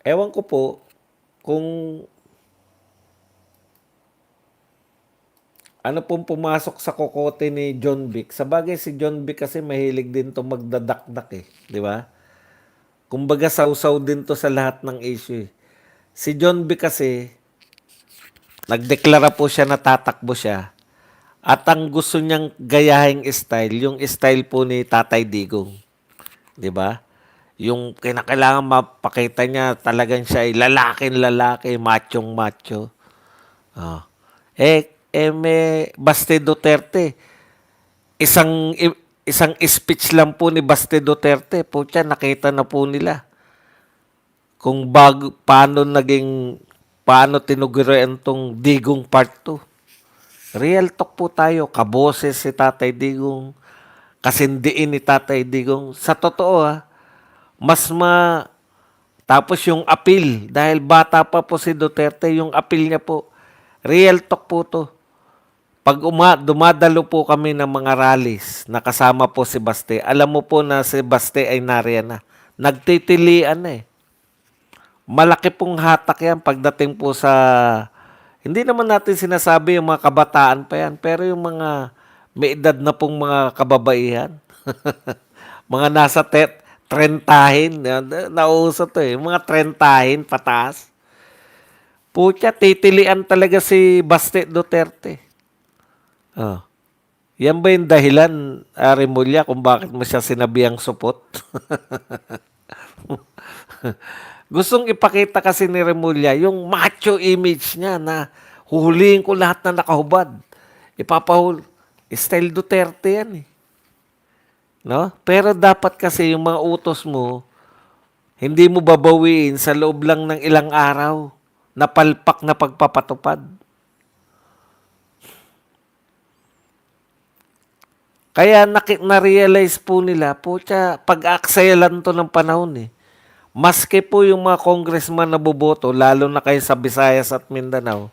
Ewan ko po kung ano pong pumasok sa kokote ni John Vic. Sabagay si John Vic kasi mahilig din to magdadakdak eh. Di ba? Kumbaga sausaw din to sa lahat ng issue eh. Si John Vic kasi, nagdeklara po siya na tatakbo siya. At ang gusto niyang gayahing style, yung style po ni Tatay Digong. Di ba? Yung kinakailangan mapakita niya talagang siya ay lalaking-lalaki, machong-macho. Oh. May Baste Duterte. Isang speech lang po ni Baste Duterte. Po siya, nakita na po nila kung paano tinuguruan tong Digong Part 2. Real talk po tayo. Kaboses si Tatay Digong. Kasindiin ni Tatay Digong. Sa totoo tapos yung appeal, dahil bata pa po si Duterte, yung appeal niya po, real talk po to. Pag dumadalo po kami ng mga rallies, nakasama po si Baste, alam mo po na si Baste ay nariyan na. Nagtitilian na eh. Malaki pong hatak yan pagdating po sa, hindi naman natin sinasabi yung mga kabataan pa yan, pero yung mga may edad na pong mga kababaihan, mga nasa trentahin, nauso to eh, mga trentahin pataas. Pucha, titilian talaga si Baste Duterte. Oh. Yan ba yung dahilan, Remulla, kung bakit mo siya sinabihang supot? Gustong ipakita kasi ni Remulla yung macho image niya na huhulihin ko lahat na nakahubad. Style Duterte yan eh. No? Pero dapat kasi yung mga utos mo, hindi mo babawiin sa loob lang ng ilang araw na palpak na pagpapatupad. Kaya na-realize po nila, pucha, pag-aksaya lang to ng panahon eh. Maski po yung mga congressman na boboto, lalo na kayo sa Visayas at Mindanao,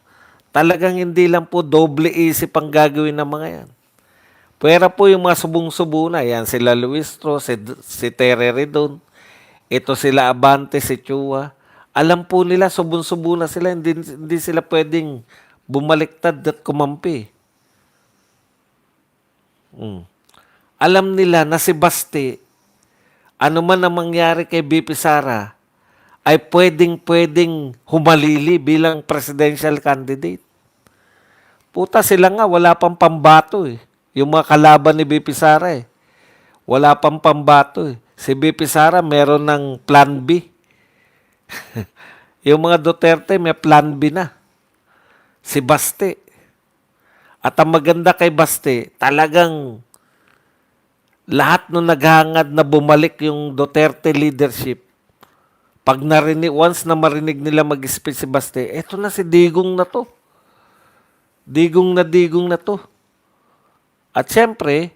talagang hindi lang po doble isip ang gagawin ng mga yan. Pwera po yung mga subong-subo na, yan sila Luistro, si Tere Redon, ito sila Abante, si Chua. Alam po nila, subong-subo na sila, hindi sila pwedeng bumaliktad at kumampi. Alam nila na si Baste, ano man ang mangyari kay BP Sara, ay pwedeng humalili bilang presidential candidate. Puta sila nga, wala pang pambato eh. Yung mga kalaban ni BP Sara eh. Wala pang pambato eh. Si BP Sara meron ng plan B. Yung mga Duterte may plan B na. Si Baste. At ang maganda kay Baste, talagang lahat nung naghangad na bumalik yung Duterte leadership, once na marinig nila mag-speech si Baste, eto na si Digong na to. Digong na to. At syempre,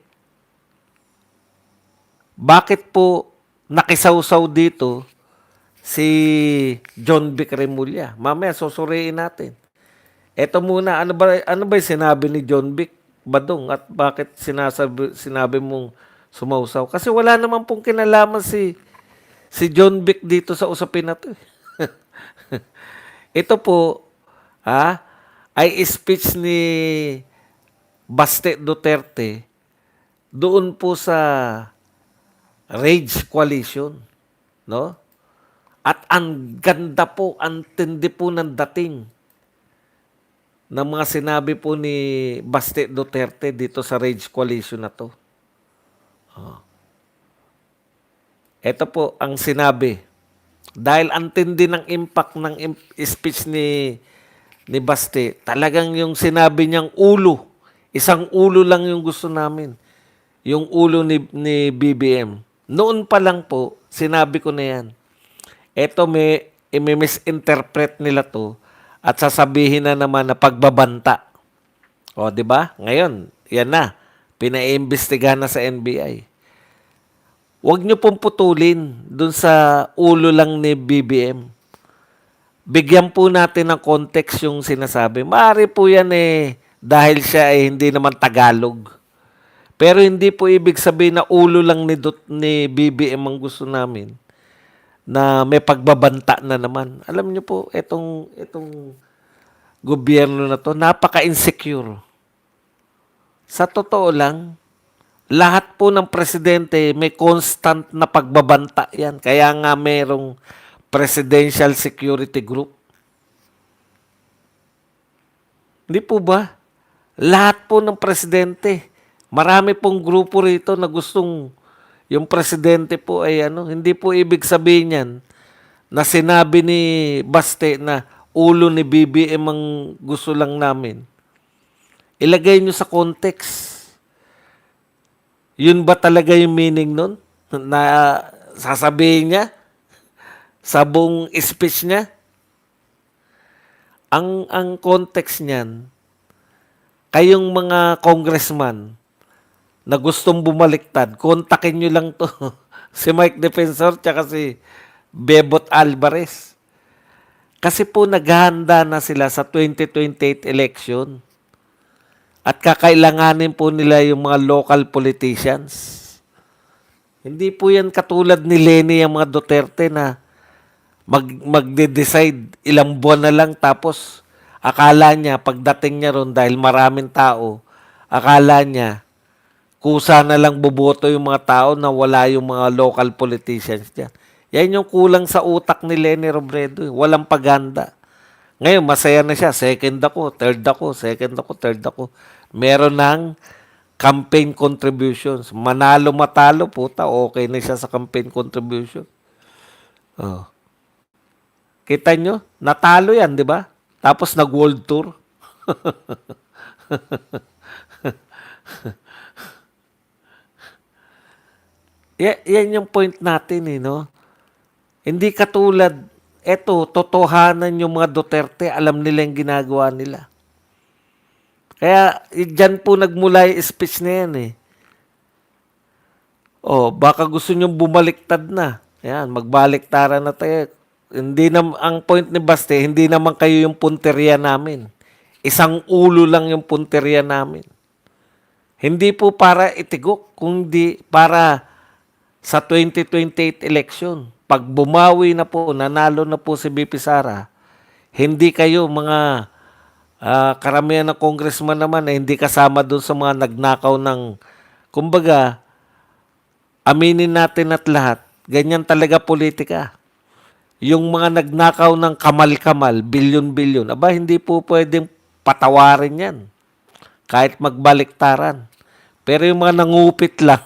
bakit po nakisawsaw dito si John Vic Remulla? Mamaya susuriin natin. Eto muna, ano ba yung sinabi ni John Vic Badong at bakit sinabi mong sumausaw? Kasi wala naman pong kinalaman si John Vic dito sa usapin na to. Ito po, ay speech ni Baste Duterte doon po sa Rage Coalition, no? At ang ganda po, ang tindi po ng dating ng mga sinabi po ni Baste Duterte dito sa Rage Coalition na to. Ito po ang sinabi. Dahil ang tindi ng impact ng speech ni Baste, talagang yung sinabi niyang ulo, isang ulo lang yung gusto namin. Yung ulo ni BBM. Noon pa lang po, sinabi ko na yan. Ito misinterpret nila to at sasabihin na naman na pagbabanta. O, di ba? Ngayon, yan na. Pinaimbestigahan na sa NBI. Huwag niyo pong putulin dun sa ulo lang ni BBM. Bigyan po natin ng context yung sinasabi. Maaari po yan dahil siya ay hindi naman Tagalog. Pero hindi po ibig sabihin na ulo lang ni BBM ang gusto namin. na may pagbabanta na naman. Alam niyo po, itong gobyerno na to, napaka-insecure. Sa totoo lang, lahat po ng presidente may constant na pagbabanta yan. Kaya nga merong Presidential Security Group. Hindi po ba? Lahat po ng presidente. Marami pong grupo rito na gustong yung presidente po ay hindi po ibig sabihin yan na sinabi ni Baste na ulo ni BBM ang gusto lang namin. Ilagay nyo sa context. Yun ba talaga yung meaning nun? Na sasabihin niya sa buong speech niya? Ang context niyan, kayong mga congressman na gustong bumaliktad, kontakin nyo lang to. Si Mike Defensor tsaka si Bebot Alvarez. Kasi po naghahanda na sila sa 2028 election. At kakailanganin po nila yung mga local politicians. Hindi po yan katulad ni Leni ang mga Duterte na magde-decide ilang buwan na lang tapos akala niya pagdating niya ron dahil maraming tao, akala niya kusa na lang boboto yung mga tao na wala yung mga local politicians dyan. Yan yung kulang sa utak ni Leni Robredo. Walang paganda. Ngayon, masaya na siya. Second ako, third ako, second ako, third ako. Meron ng campaign contributions. Manalo, matalo, puta, okay na siya sa campaign contribution. Oh. Kita nyo? Natalo yan, di ba? Tapos nag-world tour. Yan yung point natin, no? Hindi katulad, totohanan yung mga Duterte, alam nila yung ginagawa nila. Kaya, dyan po nagmula yung speech na yan, Oh, baka gusto nyo bumaliktad na. Yan, magbaliktaran na tayo. Hindi ang point ni Baste, hindi naman kayo yung punteriya namin. Isang ulo lang yung punteriya namin. Hindi po para itigok, kundi para sa 2028 election. Pag bumawi na po, nanalo na po si BP Sara, hindi kayo mga karamihan ng congressman naman na hindi kasama doon sa mga nagnakaw ng, kumbaga, aminin natin at lahat, ganyan talaga politika. Yung mga nagnakaw ng kamal-kamal, bilyon-bilyon, aba, hindi po pwedeng patawarin yan. Kahit magbaliktaran. Pero yung mga nangupit lang,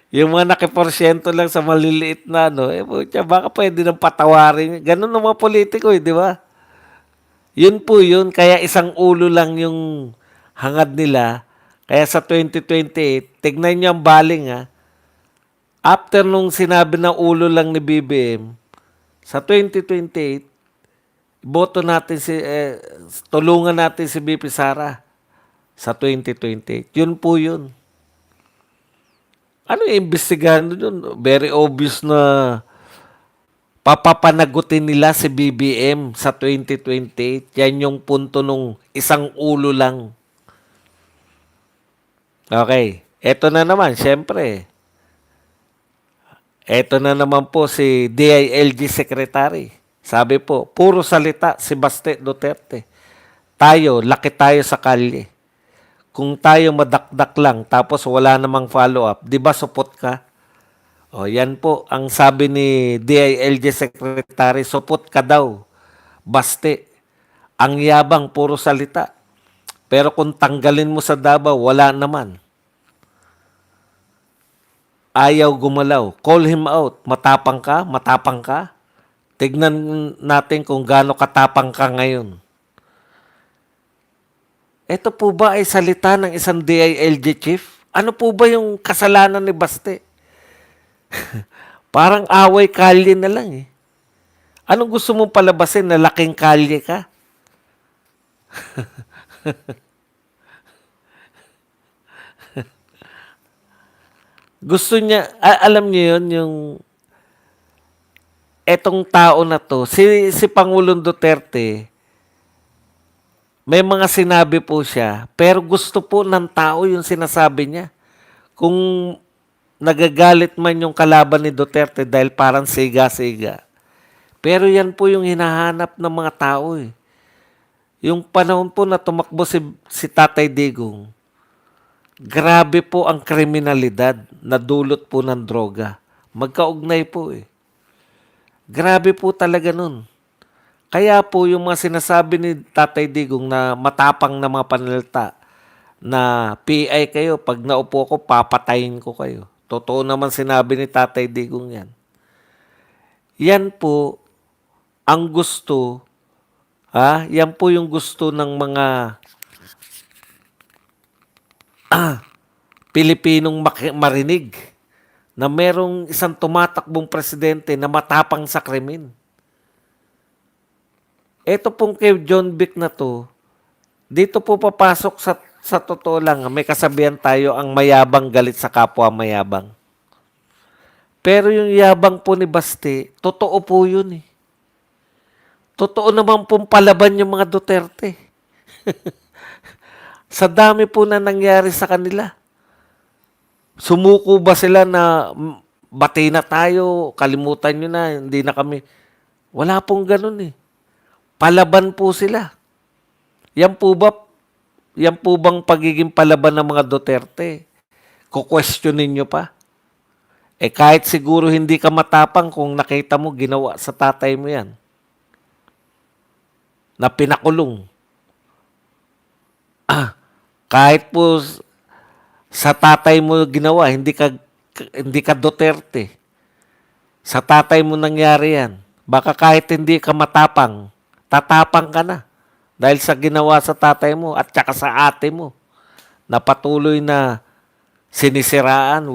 yung mga nakiporsyento lang sa maliliit na, baka pwede nang patawarin. Ganun ng mga politiko, di ba? Yun po yun. Kaya isang ulo lang yung hangad nila. Kaya sa 2028, tignan nyo ang baling, after nung sinabi na ulo lang ni BBM, sa 2028, boto natin tulungan natin si BP Sara sa 2028. Yun po yun. Ano yung imbestigahan doon? Very obvious na papapanagutin nila si BBM sa 2028. Yan yung punto nung isang ulo lang. Okay. Eto na naman, syempre. Eto na naman po si DILG Secretary. Sabi po, puro salita si Baste Duterte. Laki tayo sa kalye. Kung tayo madakdak lang tapos wala namang follow-up, di ba supot ka? O, yan po ang sabi ni DILG Secretary, supot ka daw. Baste, ang yabang, puro salita. Pero kung tanggalin mo sa Davao, wala naman. Ayaw gumalaw. Call him out. Matapang ka? Matapang ka? Tignan natin kung gaano katapang ka ngayon. Ito po ba ay salita ng isang DILG chief? Ano po ba yung kasalanan ni Baste? Parang away kalye na lang Anong gusto mong palabasin na laking kalye ka? Gusto niya, alam niyo yun, yung etong tao na to, si Pangulong Duterte, may mga sinabi po siya, pero gusto po ng tao yung sinasabi niya. Kung nagagalit man yung kalaban ni Duterte dahil parang siga-siga. Pero yan po yung hinahanap ng mga tao eh. Yung panahon po na tumakbo si Tatay Digong, grabe po ang kriminalidad na dulot po ng droga. Magkaugnay po eh. Grabe po talaga nun. Kaya po yung mga sinasabi ni Tatay Digong na matapang na mga panalita na PI kayo, pag naupo ko, papatayin ko kayo. Totoo naman sinabi ni Tatay Digong yan. Yan po ang gusto, yan po yung gusto ng mga Pilipinong marinig na merong isang tumatakbong presidente na matapang sa krimen. Ito pong kay John Vic na to, dito po papasok sa totoo lang, may kasabihan tayo, ang mayabang galit sa kapwa mayabang. Pero yung yabang po ni Basti, totoo po yun eh. Totoo naman pong palaban yung mga Duterte. Sa dami po na nangyari sa kanila. Sumuko ba sila na bati na tayo, kalimutan nyo na, hindi na kami. Wala pong ganun eh. Palaban po sila. Yan po bang pagiging palaban ng mga Duterte? Kukwestiyonin nyo pa? Kahit siguro hindi ka matapang kung nakita mo ginawa sa tatay mo yan. Na pinakulong. Kahit po sa tatay mo ginawa, hindi ka Duterte. Sa tatay mo nangyari yan. Baka kahit hindi ka matapang, tatapang ka na. Dahil sa ginawa sa tatay mo at saka sa ate mo. Na patuloy na sinisiraan,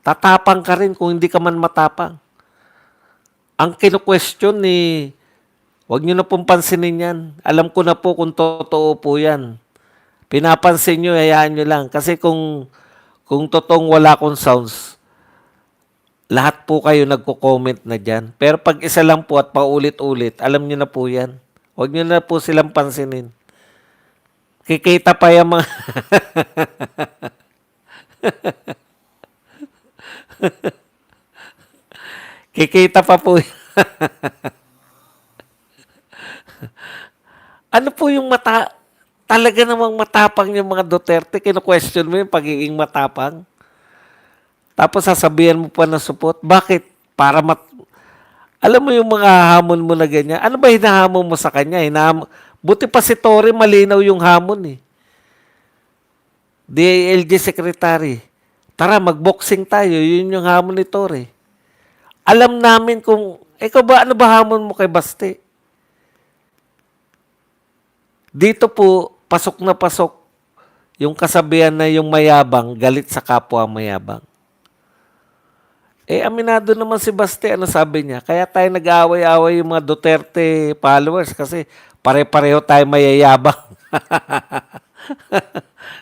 tatapang ka rin kung hindi ka man matapang. Ang kinu-question ni, huwag nyo na pong pansinin yan. Alam ko na po kung totoo po yan. Pinapansin nyo, hayaan nyo lang. Kasi kung totoong wala akong sounds, lahat po kayo nagko-comment na dyan. Pero pag isa lang po at paulit-ulit, alam nyo na po yan. Huwag nyo na po silang pansinin. Kikita pa yung mga... Kikita pa po. Ano po yung talaga namang matapang yung mga Duterte? Kino-question mo yung pagiging matapang? Tapos sasabihan mo pa na support. Bakit? Alam mo yung mga hamon mo na ganyan? Ano ba hinahamon mo sa kanya? Buti pa si Torre, malinaw yung hamon eh. DILG Secretary. Tara, mag-boxing tayo. Yun yung hamon ni Torre. Alam namin kung, ano ba hamon mo kay Basti? Dito po, pasok na pasok yung kasabihan na yung mayabang, galit sa kapwa mayabang. Aminado naman si Basti, ano sabi niya? Kaya tayo nag-aaway-aaway yung mga Duterte followers kasi pare-pareho tayo mayayabang.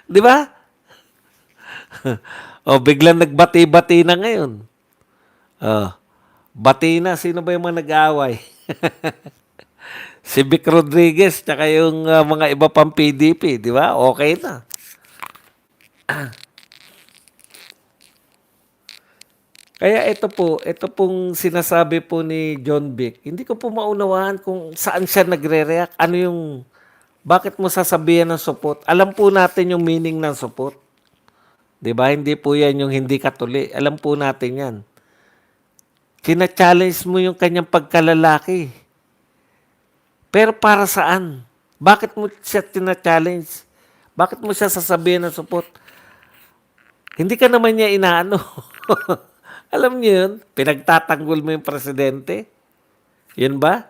Di ba? Biglang nagbati-bati na ngayon. Bati na. Sino ba yung mga nag-aaway? Si Vic Rodriguez tsaka yung mga iba pang PDP, di ba? Okay na. Kaya ito pong sinasabi po ni John Vic, hindi ko po maunawaan kung saan siya nagre-react. Bakit mo sasabihan ng support? Alam po natin yung meaning ng support. Di ba? Hindi po yan yung hindi katuli. Alam po natin yan. Kina-challenge mo yung kanyang pagkalalaki. Pero para saan? Bakit mo siya tina-challenge? Bakit mo siya sasabihin ng support? Hindi ka naman niya inaano. Alam niyo yun? Pinagtatanggol mo yung presidente. Yun ba?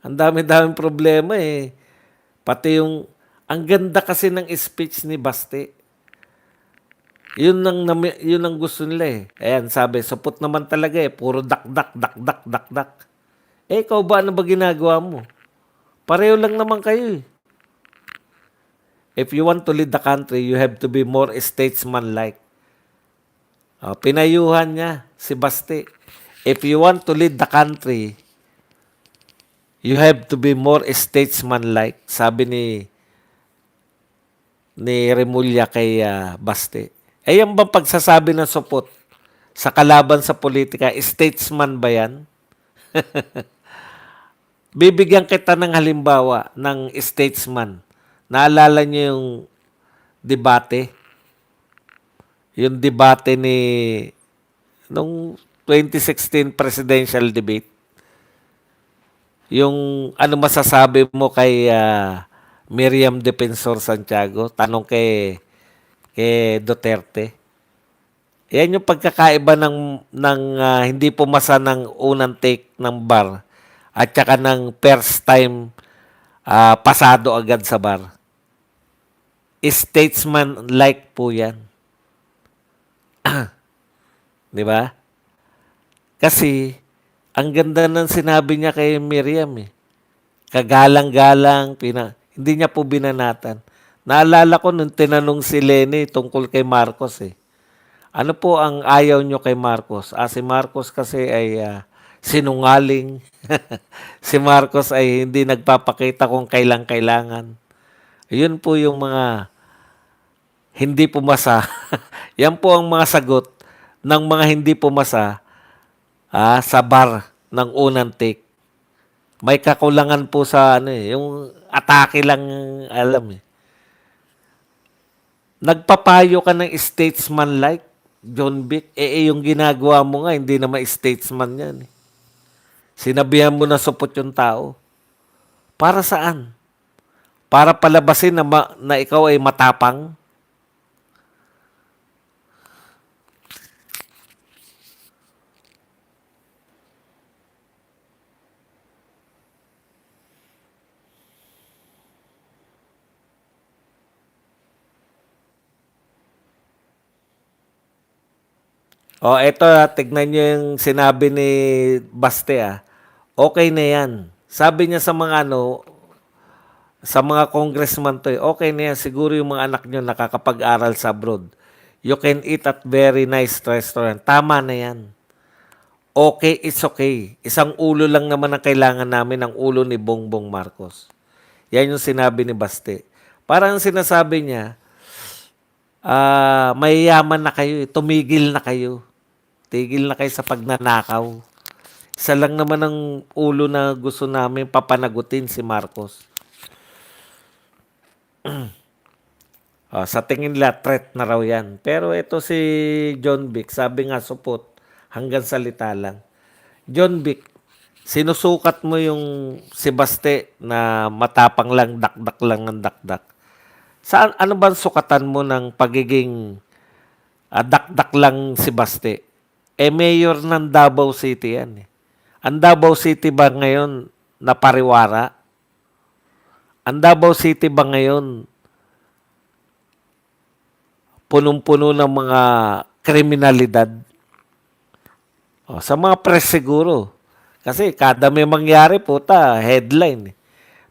Ang dami-daming problema eh. Pati ang ganda kasi ng speech ni Basti. Yun ang gusto nila eh. Ayan, sabi, supot naman talaga eh. Puro dak-dak. Ikaw ba, ano ba ginagawa mo? Pareho lang naman kayo eh. If you want to lead the country, you have to be more statesman-like. Pinayuhan niya si Basti. If you want to lead the country, you have to be more statesman-like. Sabi ni Remulla kay Basti. Eh, yung bang pagsasabi ng supot sa kalaban sa politika, statesman ba yan? Bibigyan kita ng halimbawa ng statesman. Naalala niyo yung debate? Yung debate ni nung 2016 presidential debate. Yung ano masasabi mo kay Miriam Defensor Santiago? Tanong kay Duterte. Yan yung pagkakaiba ng hindi pumasa ng unang take ng bar at saka ng first time pasado agad sa bar. Statesman like po yan. Di ba? Kasi ang ganda ng sinabi niya kay Miriam eh. Kagalang-galang, hindi niya po binanatan. Naalala ko nung tinanong si Lenny tungkol kay Marcos eh. Ano po ang ayaw nyo kay Marcos? Si Marcos kasi ay sinungaling. Si Marcos ay hindi nagpapakita kung kailang kailangan. Yun po yung mga hindi pumasa. Yan po ang mga sagot ng mga hindi pumasa sa bar ng unang take. May kakulangan po sa yung atake lang alam eh. Nagpapayo ka ng statesman like John Vic, yung ginagawa mo nga, hindi naman statesman yan. Eh. Sinabihan mo na supot yung tao. Para saan? Para palabasin na ikaw ay matapang? Eto tignan nyo yung sinabi ni Baste Okay na yan. Sabi niya sa mga congressman to okay na yan. Siguro yung mga anak nyo nakakapag-aral sa abroad. You can eat at very nice restaurant. Tama na yan. Okay, it's okay. Isang ulo lang naman ang kailangan namin, ang ulo ni Bongbong Marcos. Yan yung sinabi ni Baste. Parang sinasabi niya, mayayaman na kayo, tumigil na kayo. Tigil na kayo sa pagnanakaw. Isa lang naman ang ulo na gusto namin papanagutin si Marcos. Sa tingin nila, threat na raw yan. Pero ito si John Vic, sabi nga supot, hanggang salita lang. John Vic, sinusukat mo yung si Baste na matapang lang, dakdak lang ng dakdak. Saan, ano ba sukatan mo ng pagiging dakdak lang si Baste? Mayor ng Davao City yan eh. Ang Davao City ba ngayon napariwara? Ang Davao City ba ngayon punong-puno ng mga kriminalidad? Sa mga press siguro. Kasi kada may mangyari, puta, headline eh.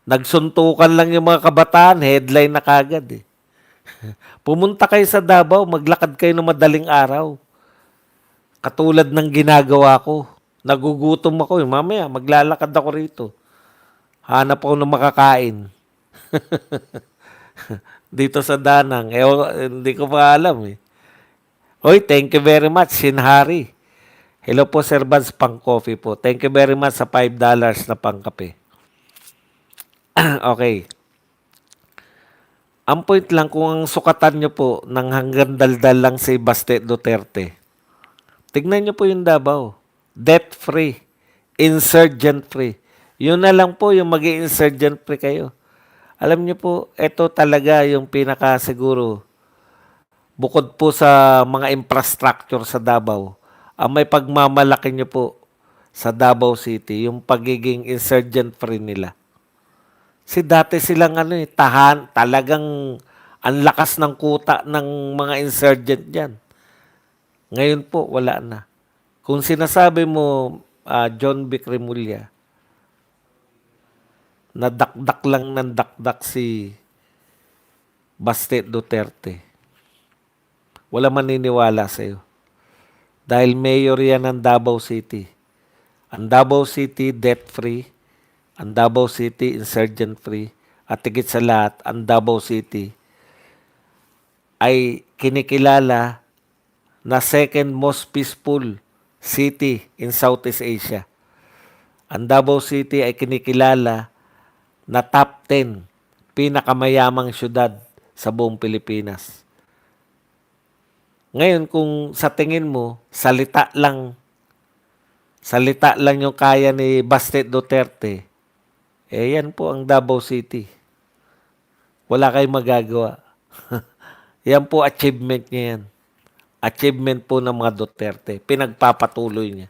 Nagsuntukan lang yung mga kabataan, headline na kagad eh. Pumunta kayo sa Davao, maglakad kayo ng madaling araw. Katulad ng ginagawa ko. Nagugutom ako. Mamaya, maglalakad ako rito. Hanap ako ng makakain. Dito sa Danang. Hindi ko pa alam eh. Oy, thank you very much, Sinhari. Hello po, Sir Vance, pang coffee po. Thank you very much sa $5 na pang kape. Okay. Ang point lang, kung ang sukatan nyo po ng hanggang daldal lang si Baste Duterte, tignan nyo po yung Davao. Debt-free. Insurgent-free. Yun na lang po yung mag-i-insurgent-free kayo. Alam nyo po, ito talaga yung pinaka siguro, bukod po sa mga infrastructure sa Davao, ang may pagmamalaki nyo po sa Davao City, yung pagiging insurgent-free nila. Dati silang talagang ang lakas ng kuta ng mga insurgent dyan. Ngayon po, wala na. Kung sinasabi mo, John Vic Remulla, na dakdak lang ng dakdak si Baste Duterte, wala maniniwala sa'yo. Dahil mayor yan ng Davao City. Ang Davao City, debt-free. Ang Davao City, insurgent-free. At higit sa lahat, ang Davao City ay kinikilala na second most peaceful city in Southeast Asia. Ang Davao City ay kinikilala na top 10 pinakamayamang syudad sa buong Pilipinas. Ngayon, kung sa tingin mo, salita lang yung kaya ni Baste Duterte, yan po ang Davao City. Wala kayong magagawa. Yan po achievement niya yan. Achievement po ng mga Duterte. Pinagpapatuloy niya.